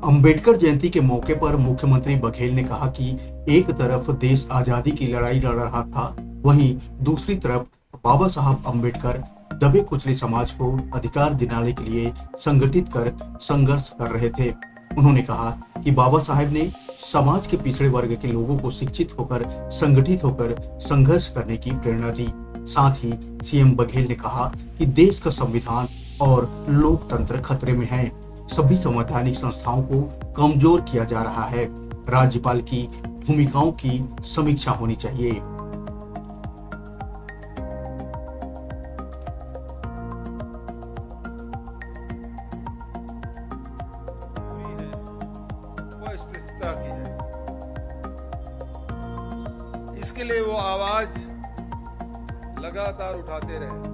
अंबेडकर जयंती के मौके पर मुख्यमंत्री बघेल ने कहा कि एक तरफ देश आजादी की लड़ाई लड़ रहा था, वहीं दूसरी तरफ बाबा साहब अंबेडकर दबे कुचले समाज को अधिकार दिलाने के लिए संगठित कर संघर्ष कर रहे थे। उन्होंने कहा कि बाबा साहब ने समाज के पिछड़े वर्ग के लोगों को शिक्षित होकर संगठित होकर संघर्ष करने की प्रेरणा दी। साथ ही सीएम बघेल ने कहा कि देश का संविधान और लोकतंत्र खतरे में है। सभी संवैधानिक संस्थाओं को कमजोर किया जा रहा है। राज्यपाल की भूमिकाओं की समीक्षा होनी चाहिए। वो स्पष्टता की है। इसके लिए वो आवाज लगातार उठाते रहे।